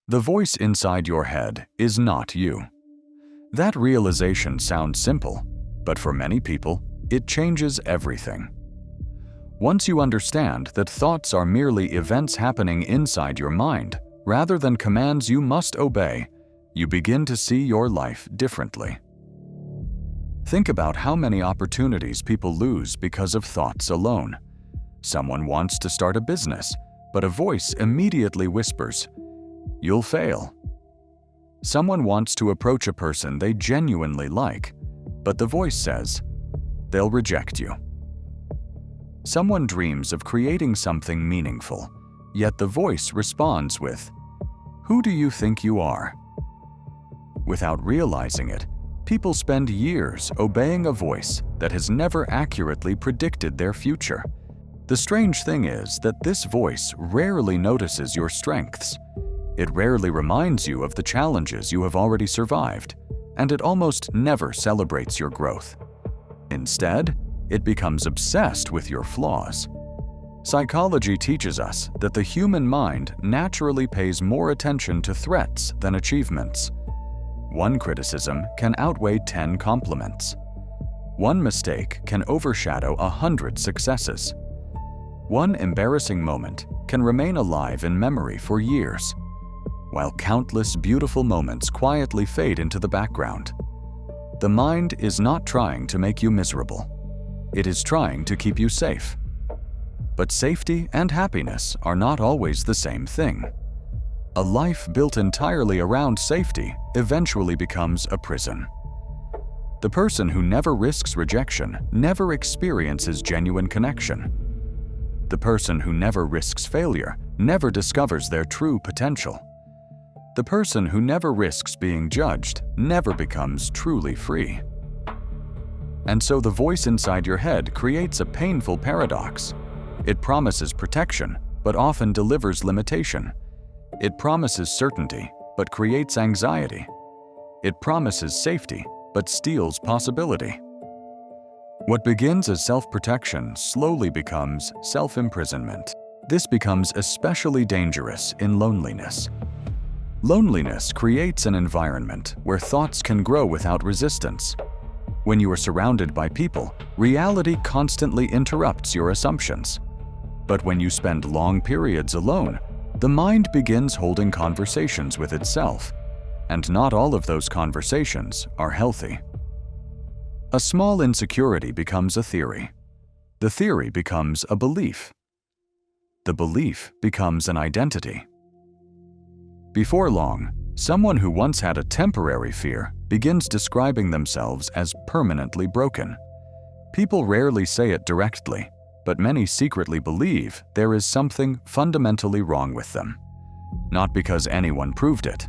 The voice inside your head is not you. That realization sounds simple, but for many people, it changes everything. Once you understand that thoughts are merely events happening inside your mind, rather than commands you must obey, you begin to see your life differently. Think about how many opportunities people lose because of thoughts alone. Someone wants to start a business, but a voice immediately whispers, "You'll fail." Someone wants to approach a person they genuinely like, but the voice says, "They'll reject you." Someone dreams of creating something meaningful, yet the voice responds with, "Who do you think you are?" Without realizing it, people spend years obeying a voice that has never accurately predicted their future. The strange thing is that this voice rarely notices your strengths. It rarely reminds you of the challenges you have already survived, and it almost never celebrates your growth. Instead, it becomes obsessed with your flaws. Psychology teaches us that the human mind naturally pays more attention to threats than achievements. One criticism can outweigh 10 compliments. One mistake can overshadow 100 successes. One embarrassing moment can remain alive in memory for years, while countless beautiful moments quietly fade into the background. The mind is not trying to make you miserable. It is trying to keep you safe. But safety and happiness are not always the same thing. A life built entirely around safety eventually becomes a prison. The person who never risks rejection never experiences genuine connection. The person who never risks failure never discovers their true potential. The person who never risks being judged never becomes truly free. And so the voice inside your head creates a painful paradox. It promises protection, but often delivers limitation. It promises certainty, but creates anxiety. It promises safety, but steals possibility. What begins as self-protection slowly becomes self-imprisonment. This becomes especially dangerous in loneliness. Loneliness creates an environment where thoughts can grow without resistance. When you are surrounded by people, reality constantly interrupts your assumptions. But when you spend long periods alone, the mind begins holding conversations with itself, and not all of those conversations are healthy. A small insecurity becomes a theory. The theory becomes a belief. The belief becomes an identity. Before long, someone who once had a temporary fear begins describing themselves as permanently broken. People rarely say it directly, but many secretly believe there is something fundamentally wrong with them. Not because anyone proved it,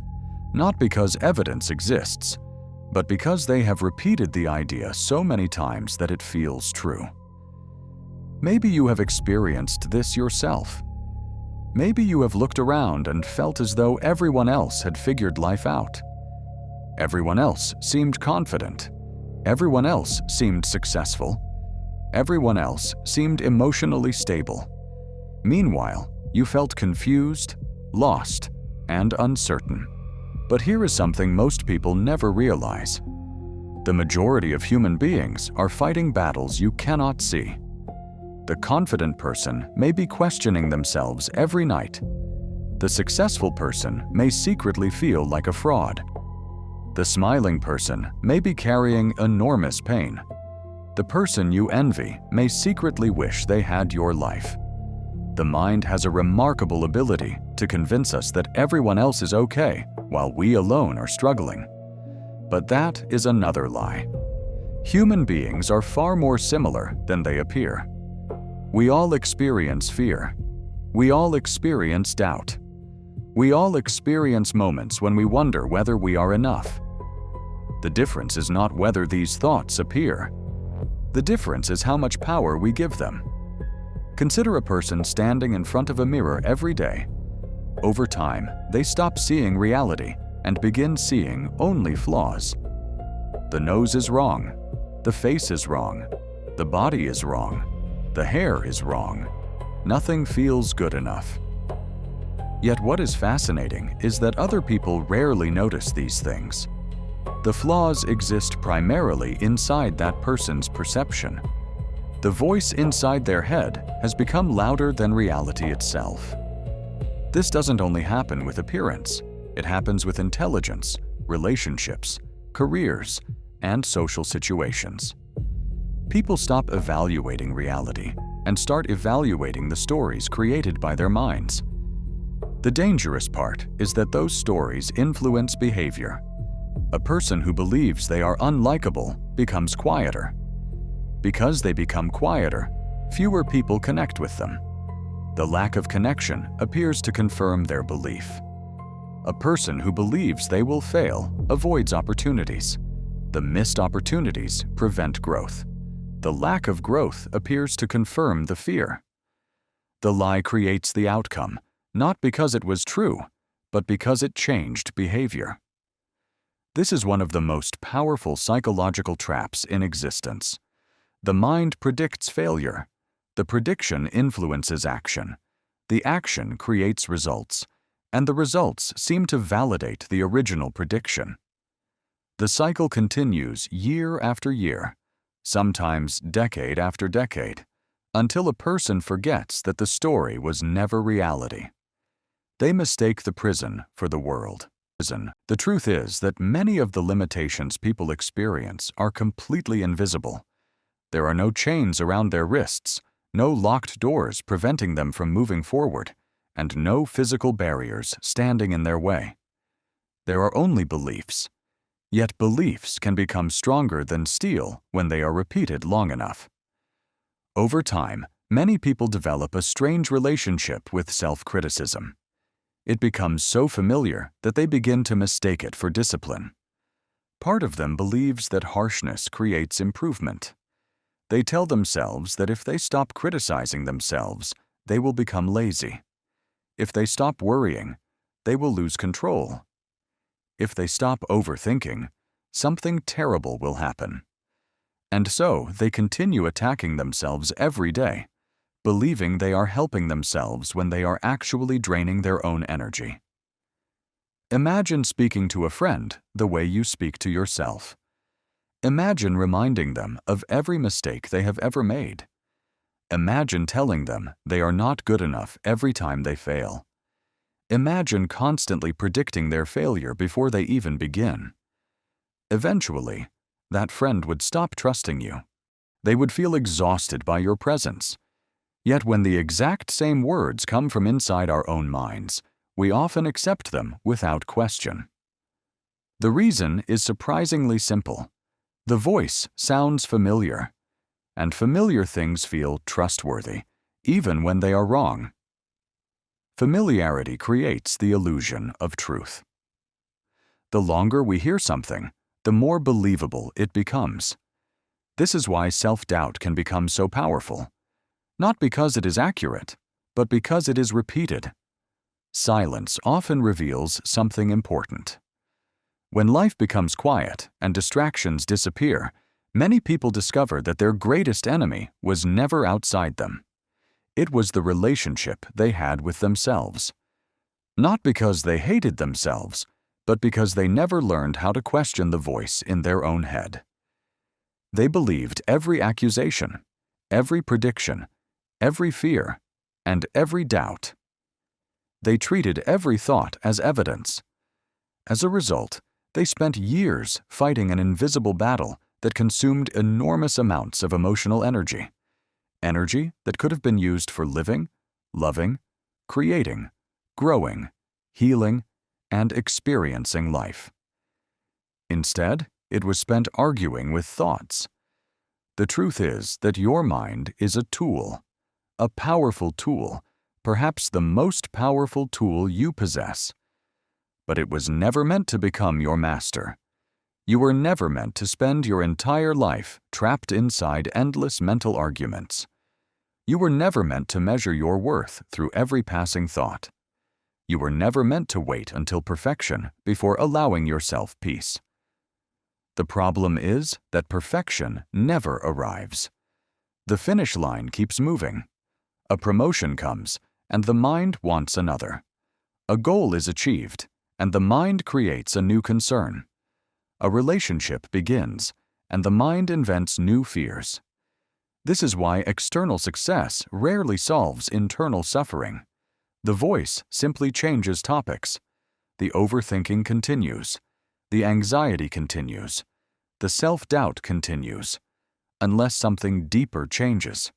not because evidence exists, but because they have repeated the idea so many times that it feels true. Maybe you have experienced this yourself. Maybe you have looked around and felt as though everyone else had figured life out. Everyone else seemed confident. Everyone else seemed successful. Everyone else seemed emotionally stable. Meanwhile, you felt confused, lost, and uncertain. But here is something most people never realize. The majority of human beings are fighting battles you cannot see. The confident person may be questioning themselves every night. The successful person may secretly feel like a fraud. The smiling person may be carrying enormous pain. The person you envy may secretly wish they had your life. The mind has a remarkable ability to convince us that everyone else is okay while we alone are struggling. But that is another lie. Human beings are far more similar than they appear. We all experience fear. We all experience doubt. We all experience moments when we wonder whether we are enough. The difference is not whether these thoughts appear. The difference is how much power we give them. Consider a person standing in front of a mirror every day. Over time, they stop seeing reality and begin seeing only flaws. The nose is wrong. The face is wrong. The body is wrong. The hair is wrong. Nothing feels good enough. Yet what is fascinating is that other people rarely notice these things. The flaws exist primarily inside that person's perception. The voice inside their head has become louder than reality itself. This doesn't only happen with appearance, it happens with intelligence, relationships, careers, and social situations. People stop evaluating reality and start evaluating the stories created by their minds. The dangerous part is that those stories influence behavior. A person who believes they are unlikable becomes quieter. Because they become quieter, fewer people connect with them. The lack of connection appears to confirm their belief. A person who believes they will fail avoids opportunities. The missed opportunities prevent growth. The lack of growth appears to confirm the fear. The lie creates the outcome, not because it was true, but because it changed behavior. This is one of the most powerful psychological traps in existence. The mind predicts failure. The prediction influences action. The action creates results, and the results seem to validate the original prediction. The cycle continues year after year, sometimes decade after decade, until a person forgets that the story was never reality. They mistake the prison for the world. The truth is that many of the limitations people experience are completely invisible. There are no chains around their wrists, no locked doors preventing them from moving forward, and no physical barriers standing in their way. There are only beliefs. Yet beliefs can become stronger than steel when they are repeated long enough. Over time, many people develop a strange relationship with self-criticism. It becomes so familiar that they begin to mistake it for discipline. Part of them believes that harshness creates improvement. They tell themselves that if they stop criticizing themselves, they will become lazy. If they stop worrying, they will lose control. If they stop overthinking, something terrible will happen. And so they continue attacking themselves every day, believing they are helping themselves when they are actually draining their own energy. Imagine speaking to a friend the way you speak to yourself. Imagine reminding them of every mistake they have ever made. Imagine telling them they are not good enough every time they fail. Imagine constantly predicting their failure before they even begin. Eventually, that friend would stop trusting you. They would feel exhausted by your presence. Yet when the exact same words come from inside our own minds, we often accept them without question. The reason is surprisingly simple. The voice sounds familiar, and familiar things feel trustworthy, even when they are wrong. Familiarity creates the illusion of truth. The longer we hear something, the more believable it becomes. This is why self-doubt can become so powerful. Not because it is accurate, but because it is repeated. Silence often reveals something important. When life becomes quiet and distractions disappear, many people discover that their greatest enemy was never outside them. It was the relationship they had with themselves. Not because they hated themselves, but because they never learned how to question the voice in their own head. They believed every accusation, every prediction, every fear, and every doubt. They treated every thought as evidence. As a result, they spent years fighting an invisible battle that consumed enormous amounts of emotional energy. Energy that could have been used for living, loving, creating, growing, healing, and experiencing life. Instead, it was spent arguing with thoughts. The truth is that your mind is a tool, a powerful tool, perhaps the most powerful tool you possess. But it was never meant to become your master. You were never meant to spend your entire life trapped inside endless mental arguments. You were never meant to measure your worth through every passing thought. You were never meant to wait until perfection before allowing yourself peace. The problem is that perfection never arrives. The finish line keeps moving. A promotion comes, and the mind wants another. A goal is achieved, and the mind creates a new concern. A relationship begins, and the mind invents new fears. This is why external success rarely solves internal suffering. The voice simply changes topics. The overthinking continues. The anxiety continues. The self-doubt continues, unless something deeper changes.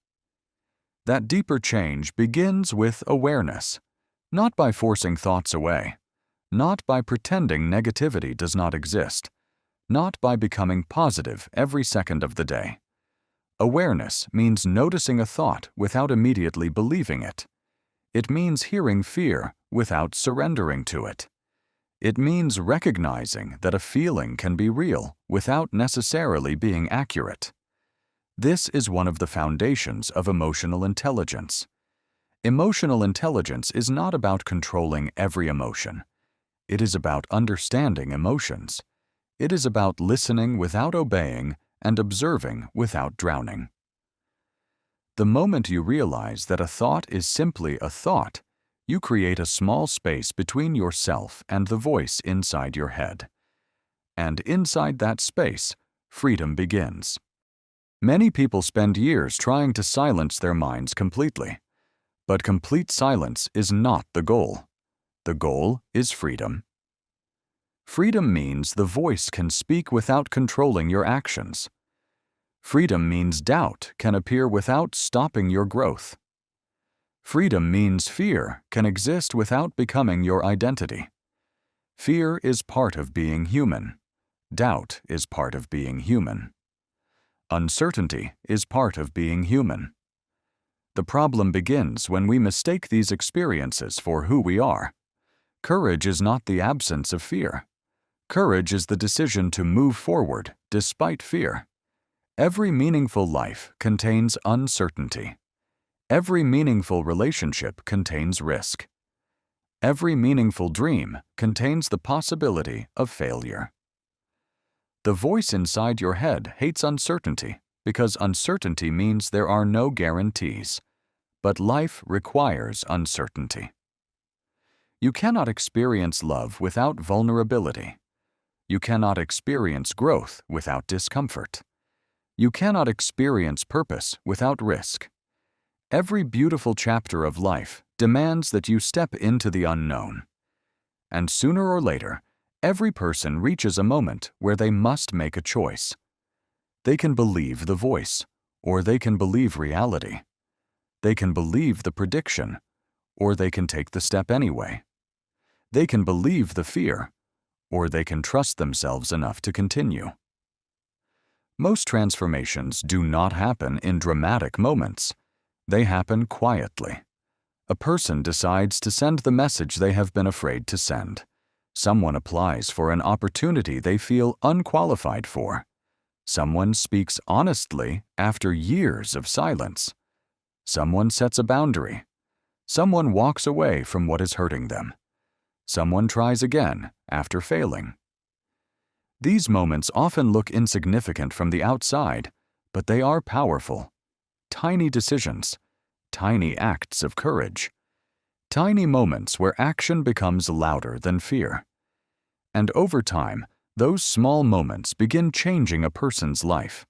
That deeper change begins with awareness, not by forcing thoughts away, not by pretending negativity does not exist, not by becoming positive every second of the day. Awareness means noticing a thought without immediately believing it. It means hearing fear without surrendering to it. It means recognizing that a feeling can be real without necessarily being accurate. This is one of the foundations of emotional intelligence. Emotional intelligence is not about controlling every emotion. It is about understanding emotions. It is about listening without obeying and observing without drowning. The moment you realize that a thought is simply a thought, you create a small space between yourself and the voice inside your head. And inside that space, freedom begins. Many people spend years trying to silence their minds completely. But complete silence is not the goal. The goal is freedom. Freedom means the voice can speak without controlling your actions. Freedom means doubt can appear without stopping your growth. Freedom means fear can exist without becoming your identity. Fear is part of being human. Doubt is part of being human. Uncertainty is part of being human. The problem begins when we mistake these experiences for who we are. Courage is not the absence of fear. Courage is the decision to move forward despite fear. Every meaningful life contains uncertainty. Every meaningful relationship contains risk. Every meaningful dream contains the possibility of failure. The voice inside your head hates uncertainty because uncertainty means there are no guarantees. But life requires uncertainty. You cannot experience love without vulnerability. You cannot experience growth without discomfort. You cannot experience purpose without risk. Every beautiful chapter of life demands that you step into the unknown. And sooner or later, every person reaches a moment where they must make a choice. They can believe the voice, or they can believe reality. They can believe the prediction, or they can take the step anyway. They can believe the fear, or they can trust themselves enough to continue. Most transformations do not happen in dramatic moments. They happen quietly. A person decides to send the message they have been afraid to send. Someone applies for an opportunity they feel unqualified for. Someone speaks honestly after years of silence. Someone sets a boundary. Someone walks away from what is hurting them. Someone tries again after failing. These moments often look insignificant from the outside, but they are powerful. Tiny decisions, tiny acts of courage, tiny moments where action becomes louder than fear. And over time, those small moments begin changing a person's life.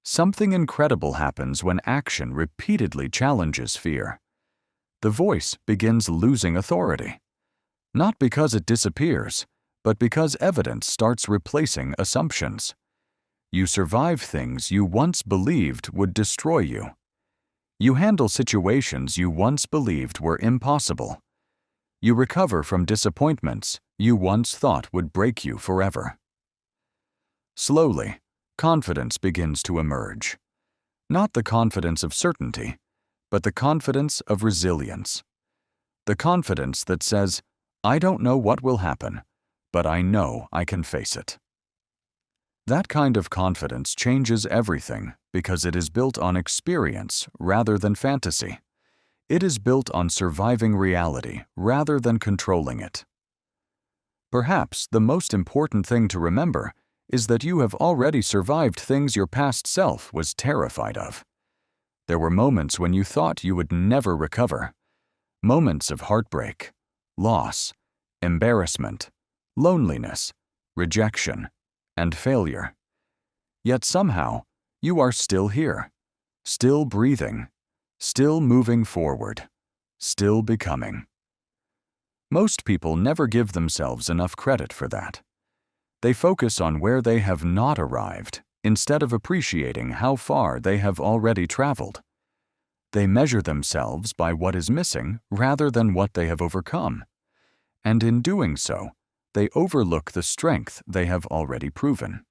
Something incredible happens when action repeatedly challenges fear. The voice begins losing authority. Not because it disappears, but because evidence starts replacing assumptions. You survive things you once believed would destroy you. You handle situations you once believed were impossible. You recover from disappointments you once thought would break you forever. Slowly, confidence begins to emerge. Not the confidence of certainty, but the confidence of resilience. The confidence that says, I don't know what will happen, but I know I can face it. That kind of confidence changes everything because it is built on experience rather than fantasy. It is built on surviving reality rather than controlling it. Perhaps the most important thing to remember is that you have already survived things your past self was terrified of. There were moments when you thought you would never recover. Moments of heartbreak, loss, embarrassment, loneliness, rejection, and failure. Yet somehow, you are still here, still breathing, still moving forward, still becoming. Most people never give themselves enough credit for that. They focus on where they have not arrived instead of appreciating how far they have already traveled. They measure themselves by what is missing rather than what they have overcome. And in doing so, they overlook the strength they have already proven.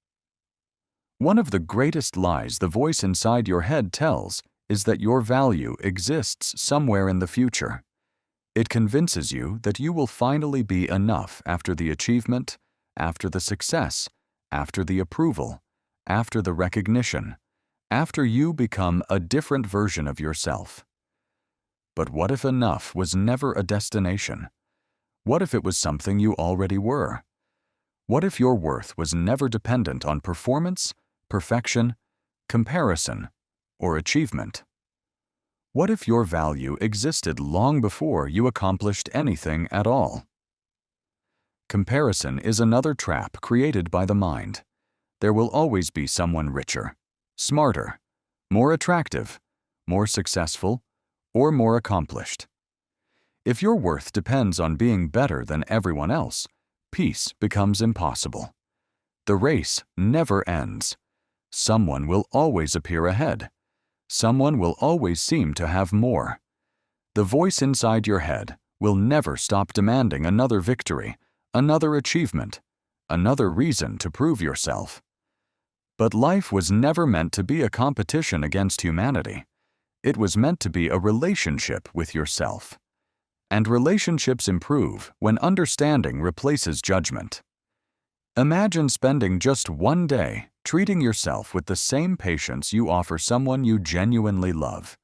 One of the greatest lies the voice inside your head tells is that your value exists somewhere in the future. It convinces you that you will finally be enough after the achievement, after the success, after the approval, after the recognition, after you become a different version of yourself. But what if enough was never a destination? What if it was something you already were? What if your worth was never dependent on performance, perfection, comparison, or achievement? What if your value existed long before you accomplished anything at all? Comparison is another trap created by the mind. There will always be someone richer, smarter, more attractive, more successful, or more accomplished. If your worth depends on being better than everyone else, peace becomes impossible. The race never ends. Someone will always appear ahead. Someone will always seem to have more. The voice inside your head will never stop demanding another victory, another achievement, another reason to prove yourself. But life was never meant to be a competition against humanity. It was meant to be a relationship with yourself. And relationships improve when understanding replaces judgment. Imagine spending just one day treating yourself with the same patience you offer someone you genuinely love.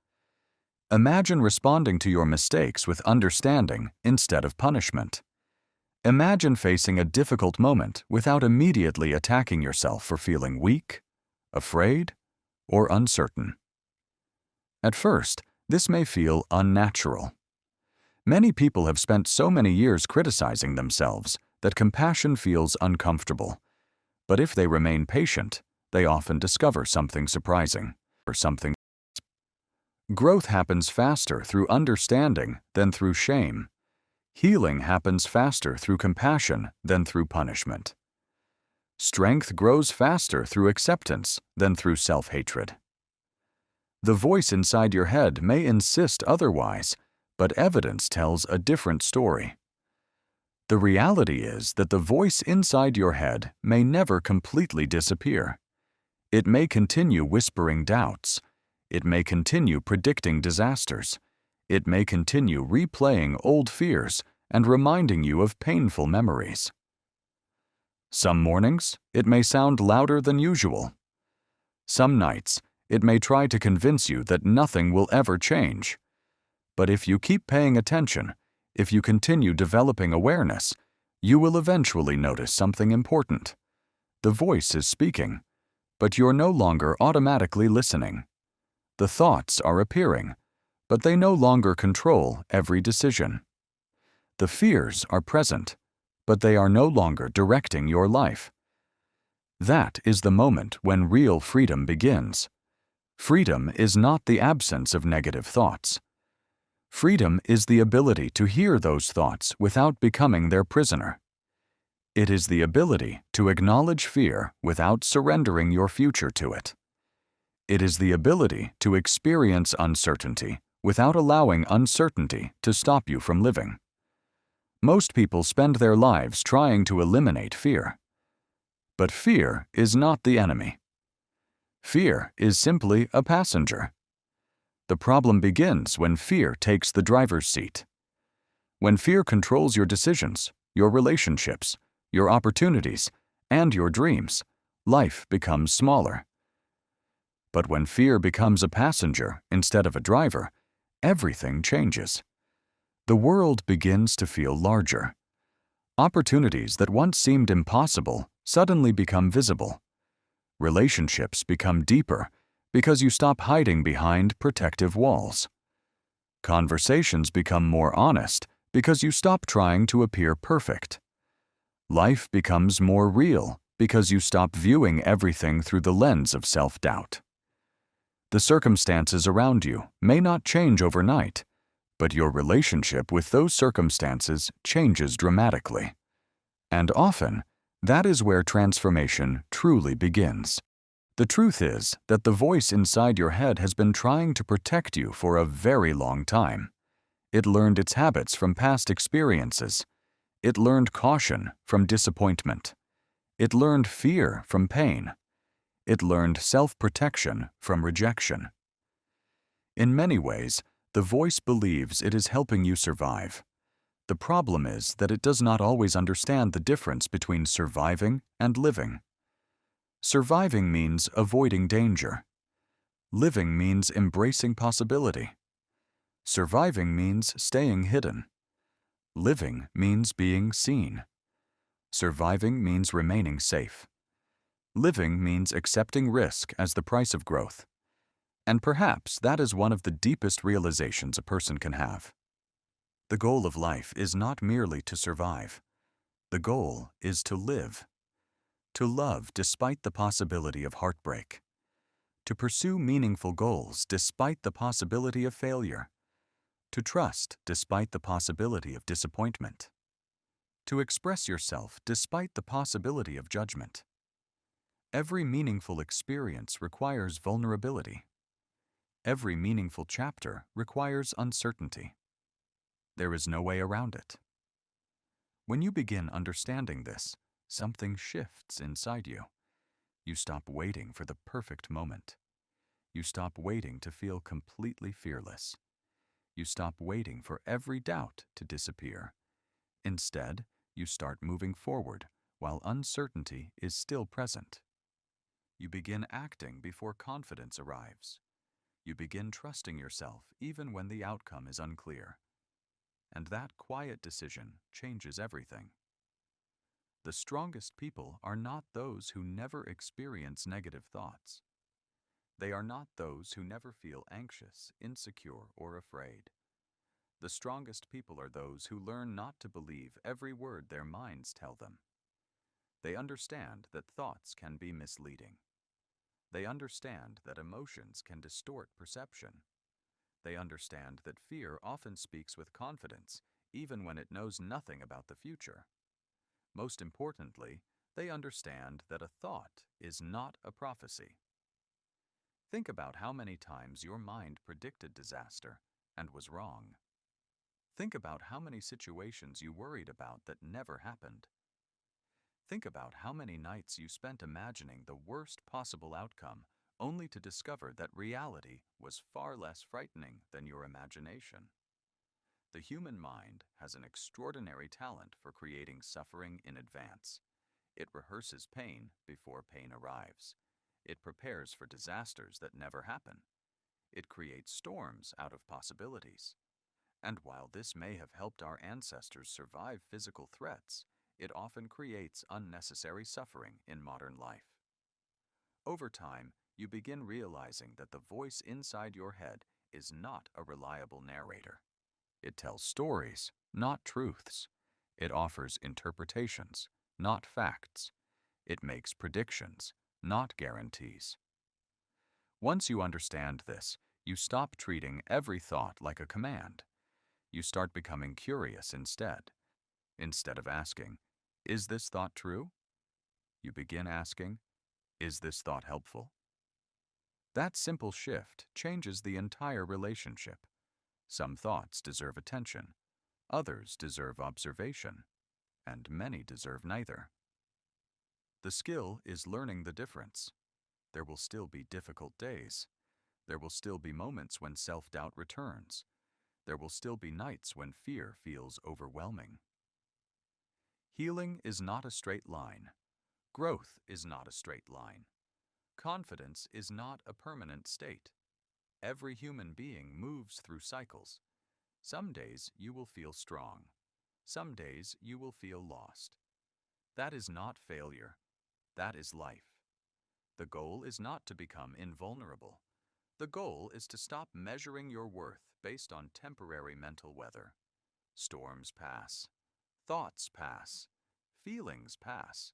Imagine responding to your mistakes with understanding instead of punishment. Imagine facing a difficult moment without immediately attacking yourself for feeling weak, afraid, or uncertain. At first, this may feel unnatural. Many people have spent so many years criticizing themselves that compassion feels uncomfortable. But if they remain patient, they often discover something surprising, or something. Growth happens faster through understanding than through shame. Healing happens faster through compassion than through punishment. Strength grows faster through acceptance than through self-hatred. The voice inside your head may insist otherwise, but evidence tells a different story. The reality is that the voice inside your head may never completely disappear. It may continue whispering doubts. It may continue predicting disasters. It may continue replaying old fears and reminding you of painful memories. Some mornings, it may sound louder than usual. Some nights, it may try to convince you that nothing will ever change. But if you keep paying attention, if you continue developing awareness, you will eventually notice something important. The voice is speaking, but you're no longer automatically listening. The thoughts are appearing, but they no longer control every decision. The fears are present, but they are no longer directing your life. That is the moment when real freedom begins. Freedom is not the absence of negative thoughts. Freedom is the ability to hear those thoughts without becoming their prisoner. It is the ability to acknowledge fear without surrendering your future to it. It is the ability to experience uncertainty without allowing uncertainty to stop you from living. Most people spend their lives trying to eliminate fear. But fear is not the enemy. Fear is simply a passenger. The problem begins when fear takes the driver's seat. When fear controls your decisions, your relationships, your opportunities, and your dreams, life becomes smaller. But when fear becomes a passenger instead of a driver, everything changes. The world begins to feel larger. Opportunities that once seemed impossible suddenly become visible. Relationships become deeper because you stop hiding behind protective walls. Conversations become more honest because you stop trying to appear perfect. Life becomes more real because you stop viewing everything through the lens of self-doubt. The circumstances around you may not change overnight, but your relationship with those circumstances changes dramatically. And often, that is where transformation truly begins. The truth is that the voice inside your head has been trying to protect you for a very long time. It learned its habits from past experiences. It learned caution from disappointment. It learned fear from pain. It learned self-protection from rejection. In many ways, the voice believes it is helping you survive. The problem is that it does not always understand the difference between surviving and living. Surviving means avoiding danger. Living means embracing possibility. Surviving means staying hidden. Living means being seen. Surviving means remaining safe. Living means accepting risk as the price of growth. And perhaps that is one of the deepest realizations a person can have. The goal of life is not merely to survive. The goal is to live. To love despite the possibility of heartbreak. To pursue meaningful goals despite the possibility of failure. To trust despite the possibility of disappointment. To express yourself despite the possibility of judgment. Every meaningful experience requires vulnerability. Every meaningful chapter requires uncertainty. There is no way around it. When you begin understanding this, something shifts inside you. You stop waiting for the perfect moment. You stop waiting to feel completely fearless. You stop waiting for every doubt to disappear. Instead, you start moving forward while uncertainty is still present. You begin acting before confidence arrives. You begin trusting yourself even when the outcome is unclear. And that quiet decision changes everything. The strongest people are not those who never experience negative thoughts. They are not those who never feel anxious, insecure, or afraid. The strongest people are those who learn not to believe every word their minds tell them. They understand that thoughts can be misleading. They understand that emotions can distort perception. They understand that fear often speaks with confidence, even when it knows nothing about the future. Most importantly, they understand that a thought is not a prophecy. Think about how many times your mind predicted disaster and was wrong. Think about how many situations you worried about that never happened. Think about how many nights you spent imagining the worst possible outcome, only to discover that reality was far less frightening than your imagination. The human mind has an extraordinary talent for creating suffering in advance. It rehearses pain before pain arrives. It prepares for disasters that never happen. It creates storms out of possibilities. And while this may have helped our ancestors survive physical threats, it often creates unnecessary suffering in modern life. Over time, you begin realizing that the voice inside your head is not a reliable narrator. It tells stories, not truths. It offers interpretations, not facts. It makes predictions, not guarantees. Once you understand this, you stop treating every thought like a command. You start becoming curious instead. Instead of asking, "Is this thought true?" you begin asking, "Is this thought helpful?" That simple shift changes the entire relationship. Some thoughts deserve attention, others deserve observation, and many deserve neither. The skill is learning the difference. There will still be difficult days. There will still be moments when self-doubt returns. There will still be nights when fear feels overwhelming. Healing is not a straight line. Growth is not a straight line. Confidence is not a permanent state. Every human being moves through cycles. Some days you will feel strong. Some days you will feel lost. That is not failure. That is life. The goal is not to become invulnerable. The goal is to stop measuring your worth based on temporary mental weather. Storms pass, thoughts pass, feelings pass,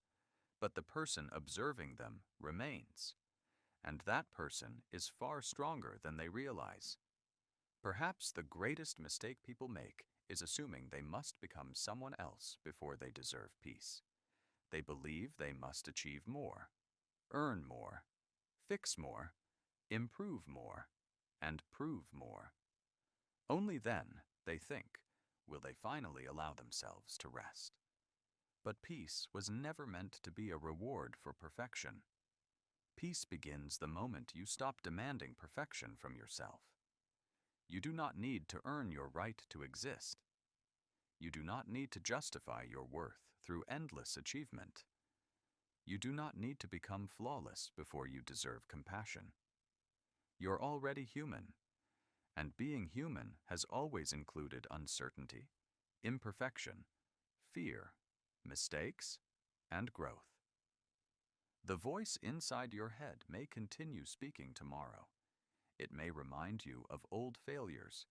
but the person observing them remains. And that person is far stronger than they realize. Perhaps the greatest mistake people make is assuming they must become someone else before they deserve peace. They believe they must achieve more, earn more, fix more, improve more, and prove more. Only then, they think, will they finally allow themselves to rest. But peace was never meant to be a reward for perfection. Peace begins the moment you stop demanding perfection from yourself. You do not need to earn your right to exist. You do not need to justify your worth through endless achievement. You do not need to become flawless before you deserve compassion. You're already human, and being human has always included uncertainty, imperfection, fear, mistakes, and growth. The voice inside your head may continue speaking tomorrow. It may remind you of old failures.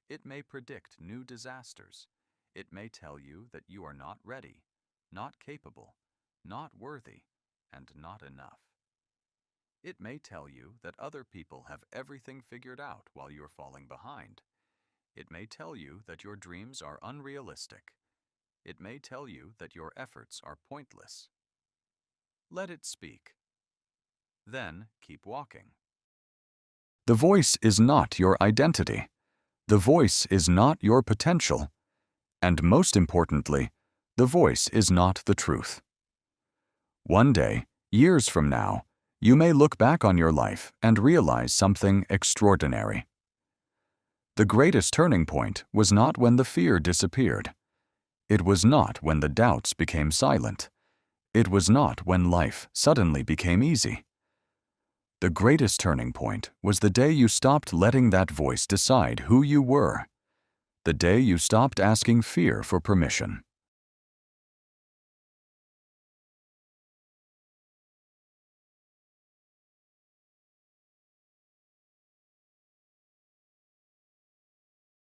It may predict new disasters. It may tell you that you are not ready, not capable, not worthy, and not enough. It may tell you that other people have everything figured out while you're falling behind. It may tell you that your dreams are unrealistic. It may tell you that your efforts are pointless. Let it speak. Then keep walking. The voice is not your identity. The voice is not your potential. And most importantly, the voice is not the truth. One day, years from now, you may look back on your life and realize something extraordinary. The greatest turning point was not when the fear disappeared. It was not when the doubts became silent. It was not when life suddenly became easy. The greatest turning point was the day you stopped letting that voice decide who you were. The day you stopped asking fear for permission.